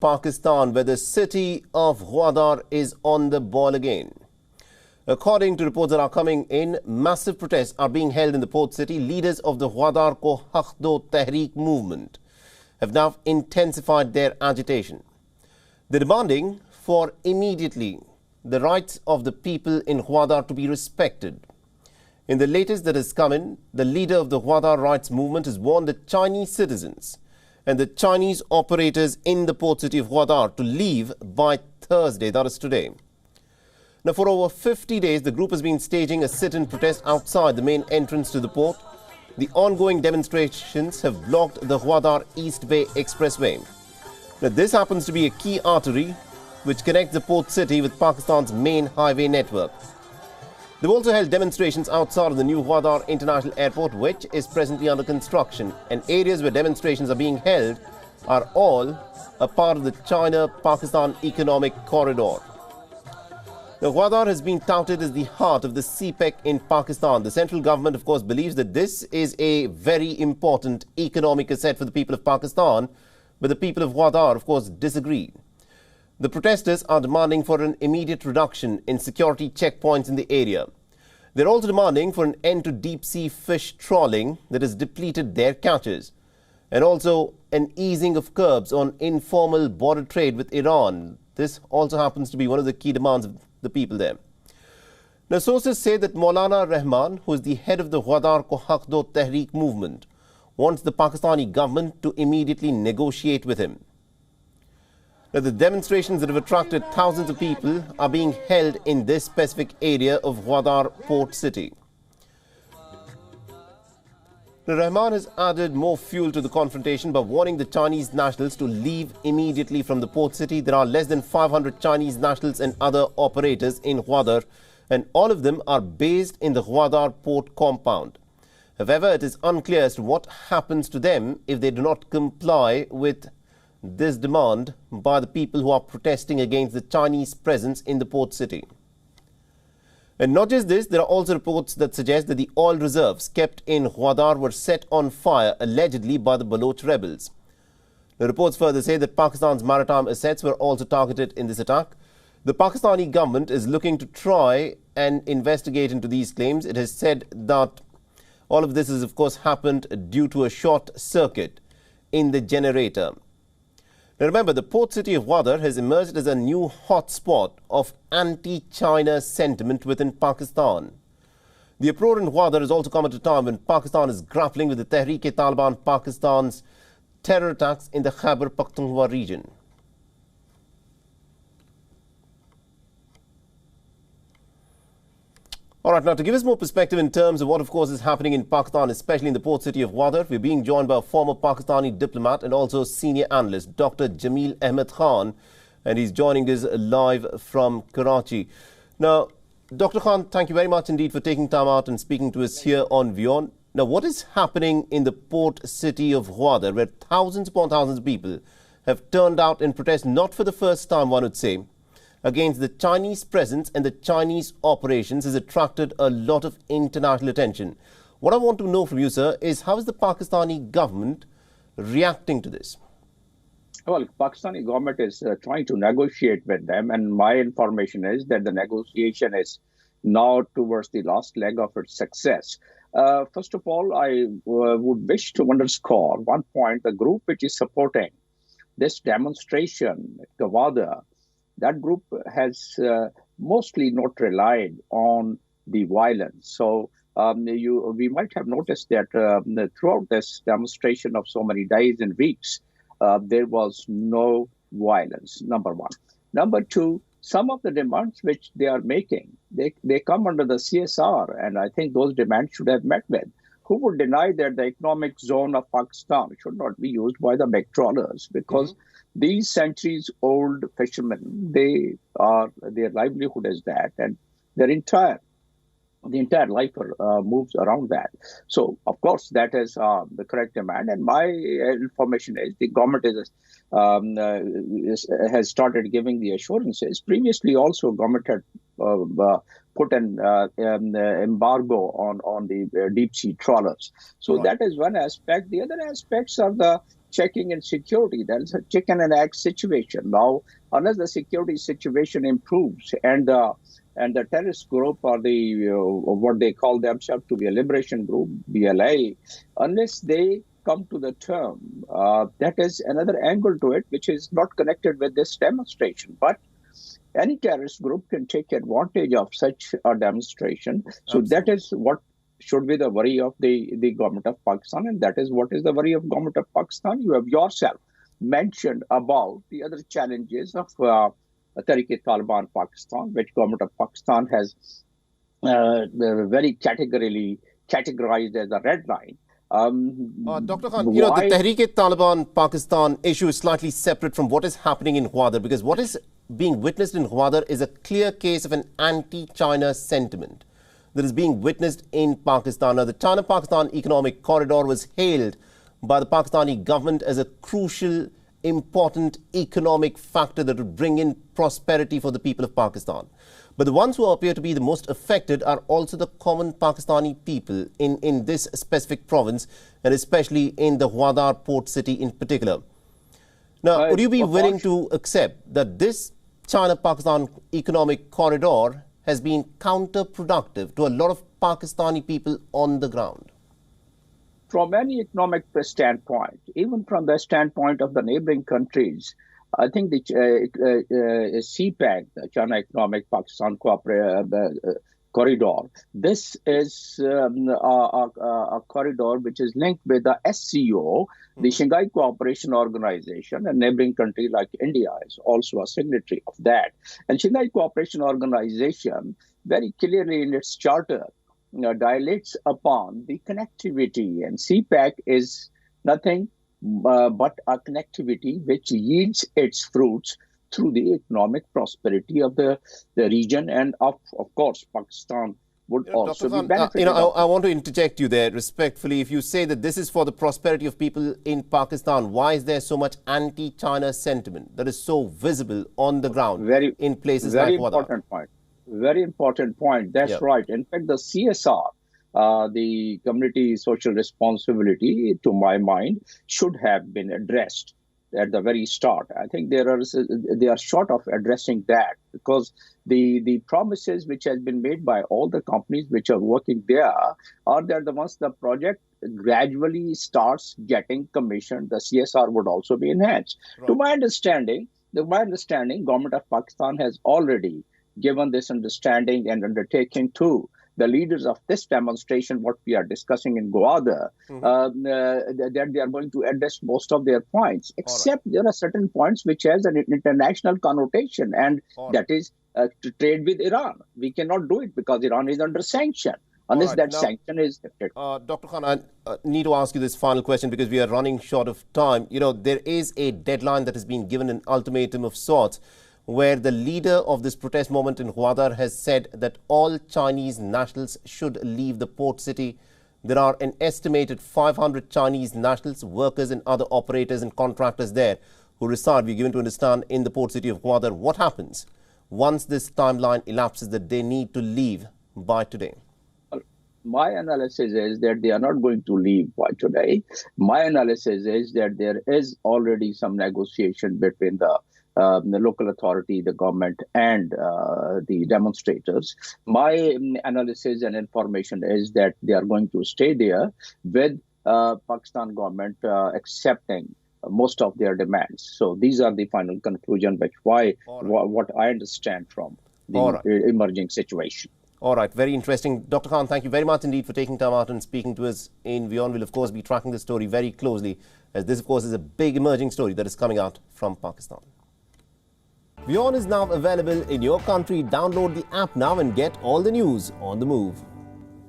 Pakistan, where the city of Gwadar is on the ball again. According to reports that are coming in, massive protests are being held in the port city. Leaders of the Gwadar Haq Do Tehreeq movement have now intensified their agitation. They're demanding for immediately the rights of the people in Gwadar to be respected. In the latest that has come in, the leader of the Gwadar Rights Movement has warned the Chinese citizens and the Chinese operators in the port city of Gwadar to leave by Thursday, that is today. Now, for over 50 days, the group has been staging a sit-in protest outside the main entrance to the port. The ongoing demonstrations have blocked the Gwadar East Bay Expressway. Now, this happens to be a key artery which connects the port city with Pakistan's main highway network. They've also held demonstrations outside of the new Gwadar International Airport, which is presently under construction, and areas where demonstrations are being held are all a part of the China-Pakistan economic corridor. Now, Gwadar has been touted as the heart of the CPEC in Pakistan. The central government, of course, believes that this is a very important economic asset for the people of Pakistan, but the people of Gwadar, of course, disagree. The protesters are demanding for an immediate reduction in security checkpoints in the area. They're also demanding for an end to deep-sea fish trawling that has depleted their catches, and also an easing of curbs on informal border trade with Iran. This also happens to be one of the key demands of the people there. Now, sources say that Maulana Rahman, who is the head of the Gwadar Haq Do Tehreeq movement, wants the Pakistani government to immediately negotiate with him. Now, the demonstrations that have attracted thousands of people are being held in this specific area of Gwadar Port City. Now, Rahman has added more fuel to the confrontation by warning the Chinese nationals to leave immediately from the port city. There are less than 500 Chinese nationals and other operators in Gwadar, and all of them are based in the Gwadar port compound. However, it is unclear as to what happens to them if they do not comply with this demand by the people who are protesting against the Chinese presence in the port city. And not just this, there are also reports that suggest that the oil reserves kept in Gwadar were set on fire allegedly by the Baloch rebels. The reports further say that Pakistan's maritime assets were also targeted in this attack. The Pakistani government is looking to try and investigate into these claims. It has said that all of this has, of course, happened due to a short circuit in the generator. Now, remember, the port city of Gwadar has emerged as a new hotspot of anti-China sentiment within Pakistan. The uproar in Gwadar has also come at a time when Pakistan is grappling with the Tehreek-e-Taliban Pakistan's terror attacks in the Khyber Pakhtunkhwa region. All right, now to give us more perspective in terms of what, of course, is happening in Pakistan, especially in the port city of Gwadar, we're being joined by a former Pakistani diplomat and also senior analyst, Dr. Jameel Ahmed Khan, and he's joining us live from Karachi. Now, Dr. Khan, thank you very much indeed for taking time out and speaking to us here on WION. Now, what is happening in the port city of Gwadar, where thousands upon thousands of people have turned out in protest, not for the first time, one would say, against the Chinese presence and the Chinese operations, has attracted a lot of international attention. What I want to know from you, sir, is how is the Pakistani government reacting to this? Well, Pakistani government is trying to negotiate with them, and my information is that the negotiation is now towards the last leg of its success. First of all, I would wish to underscore one point: the group which is supporting this demonstration at Gwadar, that group has mostly not relied on the violence. So we might have noticed that throughout this demonstration of so many days and weeks, there was no violence, number one. Number two, some of the demands which they are making, they come under the CSR, and I think those demands should have met with. Who would deny that the economic zone of Pakistan should not be used by the big trawlers? Because these centuries-old fishermen, their livelihood is that, and the entire life moves around that. So, of course, that is the correct demand. And my information is the government has started giving the assurances. Previously, also, government had put an embargo on the deep sea trawlers. So right. that is one aspect. The other aspects are the checking and security. That is a chicken and egg situation. Now, unless the security situation improves and the terrorist group or the what they call themselves to be a liberation group, BLA, unless they come to the term, that is another angle to it, which is not connected with this demonstration. But any terrorist group can take advantage of such a demonstration. So Absolutely. that is what should be the worry of the government of Pakistan, and that is what is the worry of government of Pakistan. You have yourself mentioned about the other challenges of Tehreeq-e-Taliban Pakistan, which government of Pakistan has very categorically categorized as a red line. Dr. Khan, the Tehreeq-e-Taliban Pakistan issue is slightly separate from what is happening in Gwadar, because what is being witnessed in Gwadar is a clear case of an anti-China sentiment that is being witnessed in Pakistan. Now, the China-Pakistan economic corridor was hailed by the Pakistani government as a crucial, important economic factor that would bring in prosperity for the people of Pakistan. But the ones who appear to be the most affected are also the common Pakistani people in this specific province, and especially in the Gwadar port city in particular. Now, would you be willing to accept that this China-Pakistan economic corridor has been counterproductive to a lot of Pakistani people on the ground? From any economic standpoint, even from the standpoint of the neighboring countries, I think the CPEC, the China Economic Pakistan Corridor, this is a corridor which is linked with the SCO, the Shanghai Cooperation Organization, a neighboring country like India is also a signatory of that. And Shanghai Cooperation Organization very clearly in its charter dilates upon the connectivity, and CPEC is nothing but a connectivity which yields its fruits through the economic prosperity of the region, and of course Pakistan would also be benefited. I want to interject you there respectfully. If you say that this is for the prosperity of people in Pakistan, why is there so much anti-China sentiment that is so visible on the ground in places like Gwadar? Very important point. That's right. In fact, the CSR, the community social responsibility, to my mind, should have been addressed at the very start. I think they are short of addressing that, because the promises which has been made by all the companies which are working there are that once the project gradually starts getting commissioned, the CSR would also be enhanced. Right. To my understanding, government of Pakistan has already given this understanding and undertaking to the leaders of this demonstration, what we are discussing in Gwadar, that they are going to address most of their points, except there are certain points which has an international connotation, and that is to trade with Iran. We cannot do it because Iran is under sanction, unless that sanction is lifted. Dr. Khan, I need to ask you this final question because we are running short of time. There is a deadline that has been given, an ultimatum of sorts, where the leader of this protest movement in Gwadar has said that all Chinese nationals should leave the port city. There are an estimated 500 Chinese nationals, workers and other operators and contractors there who reside, we're given to understand, in the port city of Gwadar. What happens once this timeline elapses that they need to leave by today? My analysis is that they are not going to leave by today. My analysis is that there is already some negotiation between the local authority, the government, and the demonstrators. My analysis and information is that they are going to stay there with Pakistan government accepting most of their demands. So these are the final conclusion, what I understand from the emerging situation. All right, very interesting. Dr. Khan, thank you very much indeed for taking time out and speaking to us in WION. We'll, of course, be tracking the story very closely, as this, of course, is a big emerging story that is coming out from Pakistan. WION is now available in your country. Download the app now and get all the news on the move.